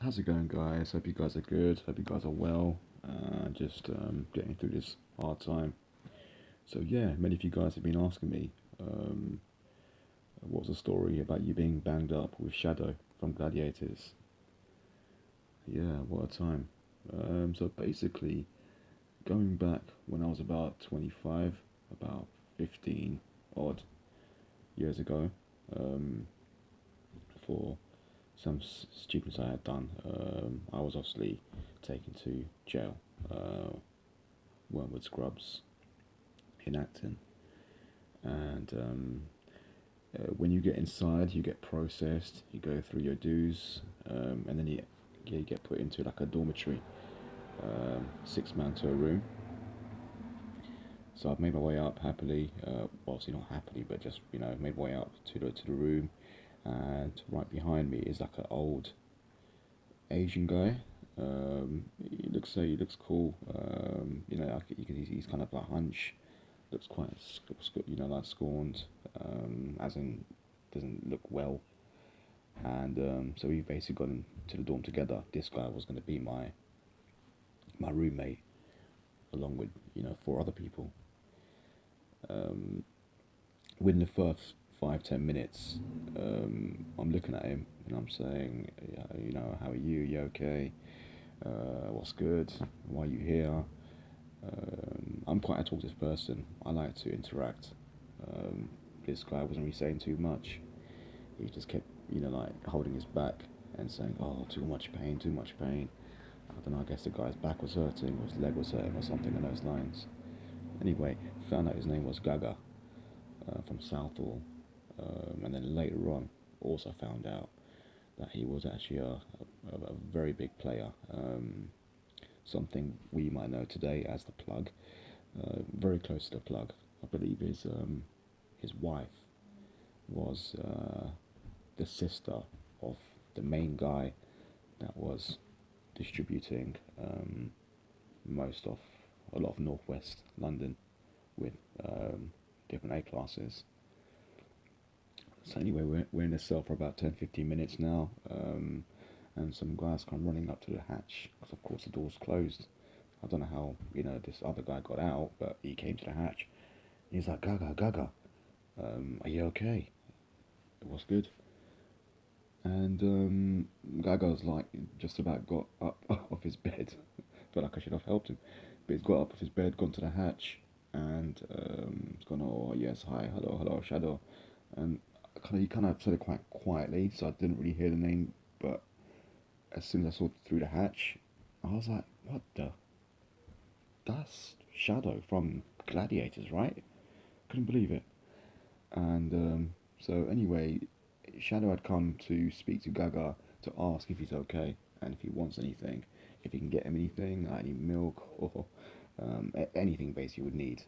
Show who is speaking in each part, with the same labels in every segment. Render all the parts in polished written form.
Speaker 1: How's it going, guys? Hope you guys are good. Hope you guys are well. Just getting through this hard time. So yeah, many of you guys have been asking me, um, what's the story about you being banged up with Shadow from Gladiators? Yeah, what a time. So basically, going back when I was about 25, about 15 odd years ago, um, for some stupidness I had done, I was obviously taken to jail. Wormwood Scrubs in Acton, and when you get inside, you get processed. You go through your dues, and then you get put into like a dormitory, 6 man to a room. So I've made my way up happily. Well, obviously not happily, but just made my way up to the room, and right behind me is like an old Asian guy. He looks cool. He's kind of like hunch. Looks quite like scorned, as in doesn't look well. And so we basically got into the dorm together. This guy was going to be my roommate, along with four other people. Um, Within the first 5-10 minutes, I'm looking at him and I'm saying, yeah, how are you? You okay? What's good? Why are you here? I'm quite a talkative person. I like to interact. Um, this guy wasn't really saying too much. He just kept, like holding his back and saying, "Oh, too much pain, too much pain." I don't know. I guess the guy's back was hurting, or his leg was hurting, or something along those lines. Anyway, found out his name was Gaga, from Southall, and then later on, also found out that he was actually a very big player. Something we might know today as the Plug. Very close to the Plug. I believe his wife was the sister of the main guy that was distributing most of a lot of northwest London with different A classes. So anyway, we're in the cell for about 10-15 minutes now, and some guys come running up to the hatch because of course the door's closed. I don't know how this other guy got out, but he came to the hatch. He's like, "Gaga, Gaga, are you okay? What's good?" And Gaga's like just about got up off his bed. Felt like I should have helped him, but he's got up off his bed, gone to the hatch, and he's gone, "Oh yes, hi, hello, hello, Shadow," and he kind of said it quite quietly, so I didn't really hear the name. But as soon as I saw through the hatch, I was like, "What the? That's Shadow from Gladiators, right?" Couldn't believe it. And so anyway, Shadow had come to speak to Gaga to ask if he's okay and if he wants anything, if he can get him anything, like any milk or anything basically would need,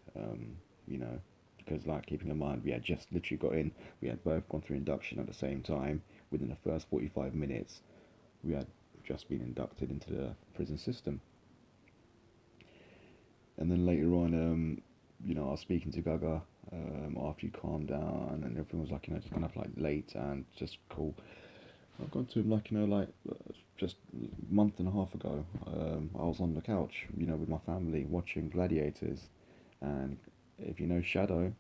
Speaker 1: you know, because like keeping in mind we had just literally got in, we had both gone through induction at the same time. Within the first 45 minutes, we had just been inducted into the prison system. And then later on, I was speaking to Gaga after you calmed down, and everything was like, just kind of like late and just cool. I've gone to him like, just a month and a half ago. I was on the couch, with my family watching Gladiators, and if you know Shadow,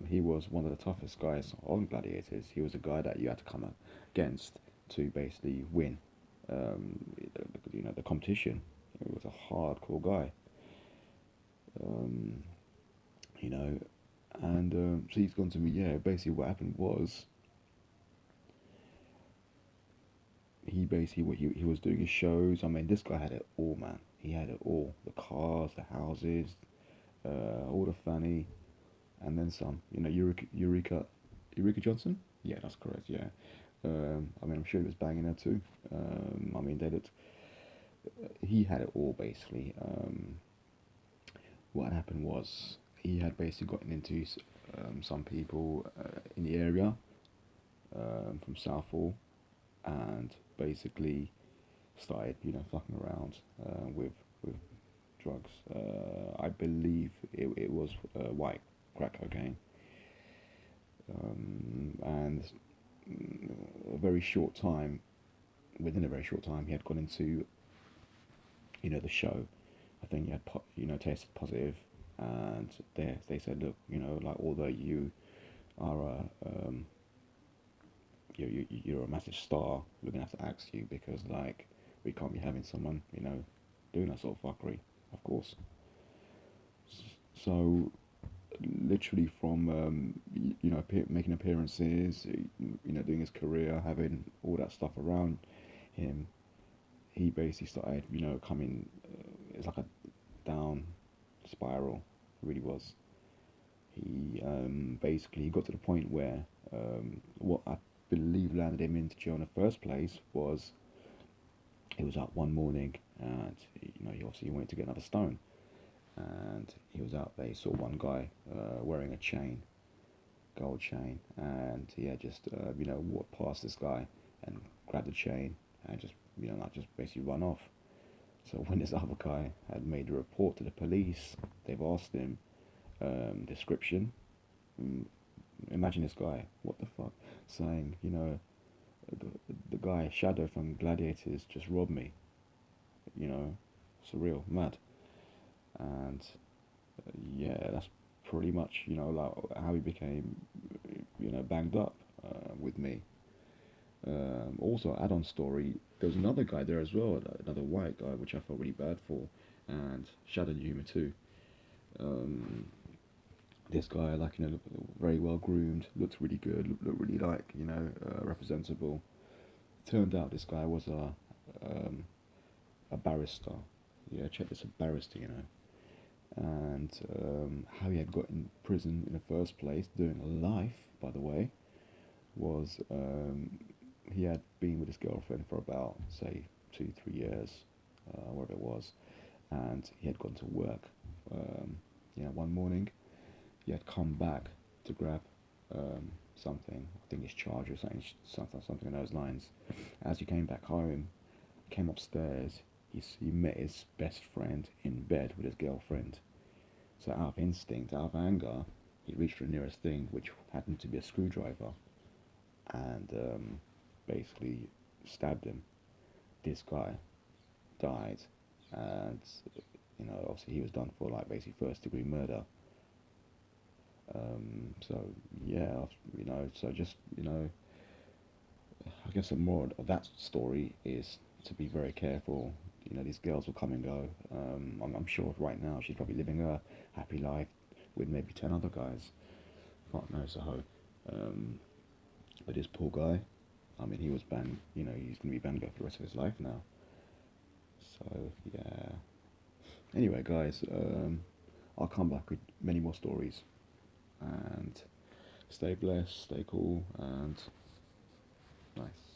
Speaker 1: he was one of the toughest guys on Gladiators. He was a guy that you had to come against to basically win, the competition. He was a hardcore guy. Um, you know, and so he's gone to me. Yeah, basically what happened was he was doing his shows. I mean, this guy had it all, man. He had it all: the cars, the houses, all the fanny, and then some. Eureka Johnson. Yeah, that's correct. Yeah. I mean, I'm sure he was banging her too. I mean, they did. He had it all basically. What happened was he had basically gotten into some people in the area, from Southall, and basically started, fucking around with drugs. I believe it was white crack cocaine, and a very short time within a very short time, he had gone into, the show. I think he had, tested positive, and they said, look, like although you are you're a massive star, we're gonna have to axe you because like we can't be having someone, doing that sort of fuckery, of course. So literally from making appearances, doing his career, having all that stuff around him, he basically started, coming. It's like a down spiral. It really was. He basically got to the point where what I believe landed him into jail in the first place was he was out one morning and he obviously wanted to get another stone, and he was out there. He saw one guy wearing a chain, gold chain, and he had just walked past this guy and grabbed the chain and just like just basically run off. So when this other guy had made a report to the police, they've asked him description. Mm, Imagine this guy, what the fuck, saying, the guy Shadow from Gladiators just robbed me. You know, surreal, mad, and yeah, that's pretty much like how he became banged up with me. Also, add-on story. There was another guy there as well, another white guy, which I felt really bad for, and Shadow knew him too. Um, this guy, like very well groomed, looked really good, looked really like representable. Turned out this guy was a barrister. Yeah, check this, a barrister, and how he had got in prison in the first place, doing a life, by the way, was he had been with his girlfriend for about, say, 2, 3 years, whatever it was, and he had gone to work. One morning he had come back to grab something. I think his charger or something along those lines. As he came back home, came upstairs, he met his best friend in bed with his girlfriend. So out of instinct, out of anger, he reached for the nearest thing, which happened to be a screwdriver, and basically stabbed him. This guy died, and obviously he was done for like basically first degree murder. So yeah, so just I guess the moral of that story is to be very careful. These girls will come and go. I'm sure right now she's probably living a happy life with maybe 10 other guys. Fuck knows a hoe. Um, but this poor guy, I mean, he was banned. He's gonna be banned for the rest of his life now. So yeah. Anyway, guys, I'll come back with many more stories. And stay blessed, stay cool, and nice.